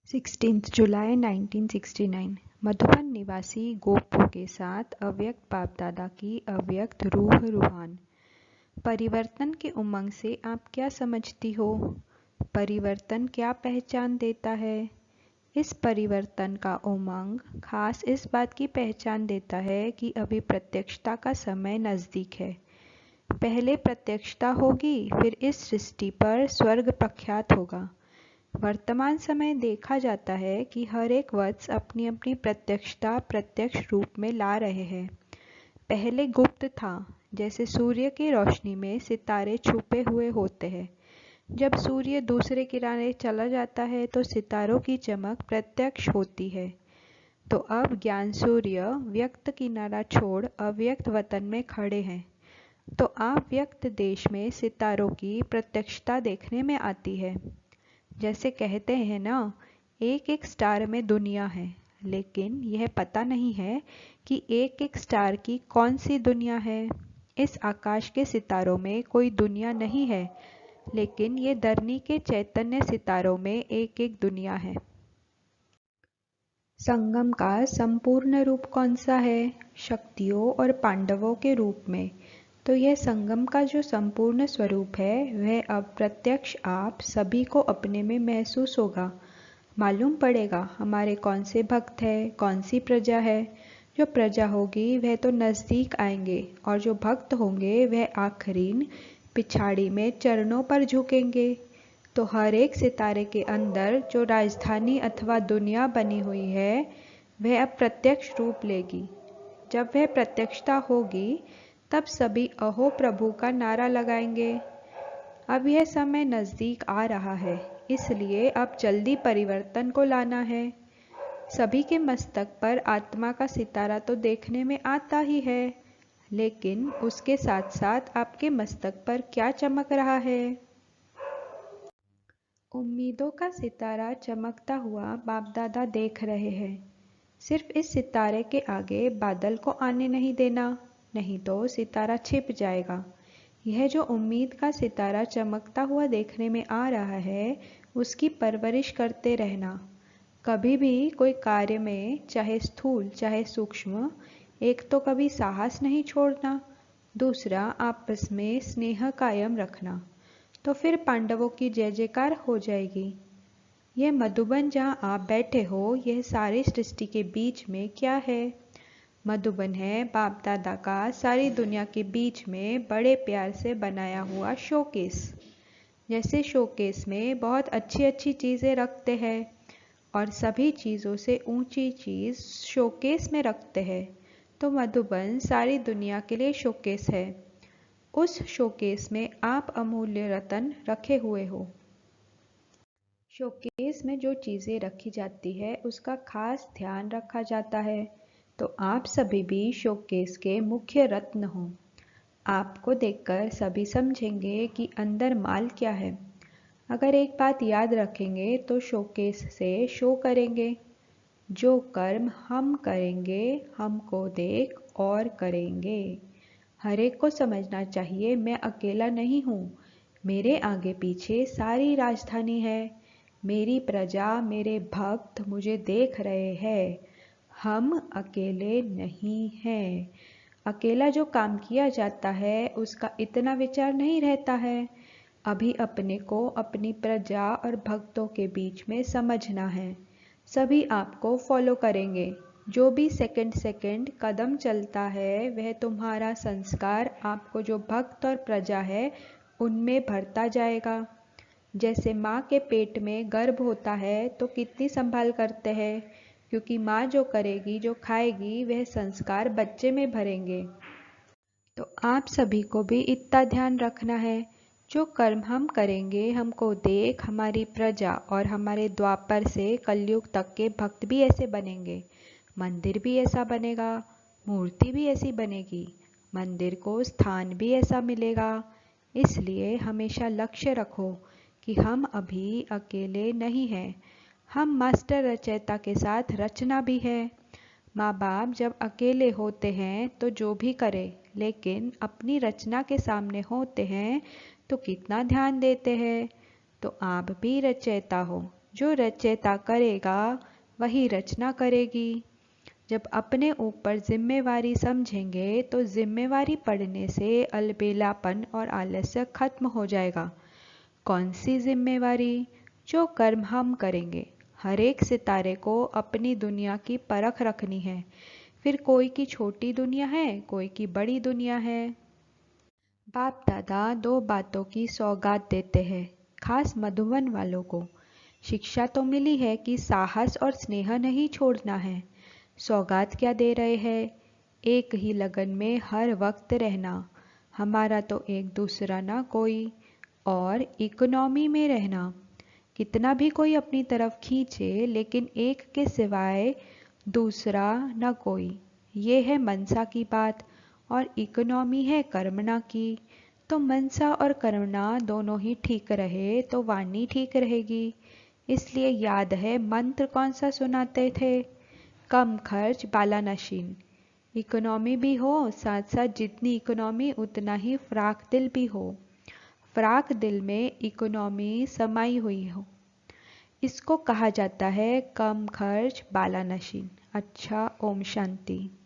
16 जुलाई 1969 मधुबन निवासी गोपू के साथ अव्यक्त बाप दादा की अव्यक्त रूहान। परिवर्तन के उमंग से आप क्या समझती हो? परिवर्तन क्या पहचान देता है? इस परिवर्तन का उमंग खास इस बात की पहचान देता है कि अभी प्रत्यक्षता का समय नज़दीक है। पहले प्रत्यक्षता होगी, फिर इस सृष्टि पर स्वर्ग प्रख्यात होगा। वर्तमान समय देखा जाता है कि हर एक वत्स अपनी अपनी प्रत्यक्षता प्रत्यक्ष रूप में ला रहे हैं। पहले गुप्त था, जैसे सूर्य की रोशनी में सितारे छुपे हुए होते हैं। जब सूर्य दूसरे किनारे चला जाता है तो सितारों की चमक प्रत्यक्ष होती है। तो अब ज्ञान सूर्य व्यक्त किनारा छोड़ अव्यक्त वतन में खड़े हैं। तो आप व्यक्त देश में सितारों की प्रत्यक्षता देखने में आती है। जैसे कहते हैं ना, एक एक स्टार में दुनिया है, लेकिन यह पता नहीं है कि एक एक स्टार की कौन सी दुनिया है। इस आकाश के सितारों में कोई दुनिया नहीं है, लेकिन ये धरनी के चैतन्य सितारों में एक एक दुनिया है। संगम का संपूर्ण रूप कौन सा है? शक्तियों और पांडवों के रूप में। तो यह संगम का जो संपूर्ण स्वरूप है वह अब प्रत्यक्ष आप सभी को अपने में महसूस होगा। मालूम पड़ेगा हमारे कौन से भक्त है, कौन सी प्रजा है। जो प्रजा होगी वह तो नज़दीक आएंगे, और जो भक्त होंगे वह आखिरीन पिछाड़ी में चरणों पर झुकेंगे। तो हर एक सितारे के अंदर जो राजधानी अथवा दुनिया बनी हुई है वह अब प्रत्यक्ष रूप लेगी। जब वह प्रत्यक्षता होगी तब सभी अहो प्रभु का नारा लगाएंगे। अब यह समय नज़दीक आ रहा है, इसलिए अब जल्दी परिवर्तन को लाना है। सभी के मस्तक पर आत्मा का सितारा तो देखने में आता ही है, लेकिन उसके साथ साथ आपके मस्तक पर क्या चमक रहा है? उम्मीदों का सितारा चमकता हुआ बाप दादा देख रहे हैं। सिर्फ इस सितारे के आगे बादल को आने नहीं देना, नहीं तो सितारा छिप जाएगा। यह जो उम्मीद का सितारा चमकता हुआ देखने में आ रहा है, उसकी परवरिश करते रहना। कभी भी कोई कार्य में, चाहे स्थूल चाहे सूक्ष्म, एक तो कभी साहस नहीं छोड़ना, दूसरा आपस में स्नेह कायम रखना। तो फिर पांडवों की जय जयकार हो जाएगी। यह मधुबन जहाँ आप बैठे हो, यह सारी सृष्टि के बीच में क्या है? मधुबन है बाप दादा का सारी दुनिया के बीच में बड़े प्यार से बनाया हुआ शोकेस। जैसे शोकेस में बहुत अच्छी अच्छी चीज़ें रखते हैं और सभी चीज़ों से ऊंची चीज़ शोकेस में रखते हैं, तो मधुबन सारी दुनिया के लिए शोकेस है। उस शोकेस में आप अमूल्य रत्न रखे हुए हो। शोकेस में जो चीज़ें रखी जाती है उसका खास ध्यान रखा जाता है। तो आप सभी भी शोकेस के मुख्य रत्न हो। आपको देखकर सभी समझेंगे कि अंदर माल क्या है। अगर एक बात याद रखेंगे तो शोकेस से शो करेंगे। जो कर्म हम करेंगे हमको देख और करेंगे। हर एक को समझना चाहिए मैं अकेला नहीं हूँ, मेरे आगे पीछे सारी राजधानी है। मेरी प्रजा, मेरे भक्त मुझे देख रहे हैं। हम अकेले नहीं हैं। अकेला जो काम किया जाता है उसका इतना विचार नहीं रहता है। अभी अपने को अपनी प्रजा और भक्तों के बीच में समझना है। सभी आपको फॉलो करेंगे। जो भी सेकंड सेकंड कदम चलता है वह तुम्हारा संस्कार आपको जो भक्त और प्रजा है उनमें भरता जाएगा। जैसे माँ के पेट में गर्भ होता है तो कितनी संभाल करते हैं, क्योंकि माँ जो करेगी, जो खाएगी, वह संस्कार बच्चे में भरेंगे। तो आप सभी को भी इतना ध्यान रखना है, जो कर्म हम करेंगे हमको देख हमारी प्रजा और हमारे द्वापर से कलयुग तक के भक्त भी ऐसे बनेंगे। मंदिर भी ऐसा बनेगा, मूर्ति भी ऐसी बनेगी, मंदिर को स्थान भी ऐसा मिलेगा। इसलिए हमेशा लक्ष्य रखो कि हम अभी अकेले नहीं हैं। हम मास्टर रचयिता के साथ रचना भी है। माँ बाप जब अकेले होते हैं तो जो भी करे, लेकिन अपनी रचना के सामने होते हैं तो कितना ध्यान देते हैं। तो आप भी रचयिता हो, जो रचयिता करेगा वही रचना करेगी। जब अपने ऊपर जिम्मेवारी समझेंगे तो जिम्मेवारी पड़ने से अलबेलापन और आलस्य खत्म हो जाएगा। कौन सी जिम्मेवारी? जो कर्म हम करेंगे। हर एक सितारे को अपनी दुनिया की परख रखनी है। फिर कोई की छोटी दुनिया है, कोई की बड़ी दुनिया है। बाप दादा दो बातों की सौगात देते हैं, खास मधुबन वालों को। शिक्षा तो मिली है कि साहस और स्नेह नहीं छोड़ना है। सौगात क्या दे रहे हैं? एक ही लगन में हर वक्त रहना, हमारा तो एक दूसरा ना कोई, और इकोनॉमी में रहना। कितना भी कोई अपनी तरफ खींचे लेकिन एक के सिवाय दूसरा न कोई। ये है मनसा की बात, और इकोनॉमी है कर्मणा की। तो मनसा और कर्मणा दोनों ही ठीक रहे तो वाणी ठीक रहेगी। इसलिए याद है मंत्र कौन सा सुनाते थे? कम खर्च बाला नशीन। इकोनॉमी भी हो, साथ साथ जितनी इकोनॉमी उतना ही फ्राक दिल भी हो। फ्राक दिल में इकोनॉमी समाई हुई हो। इसको कहा जाता है कम खर्च बाला नशीन। अच्छा, ओम शांति।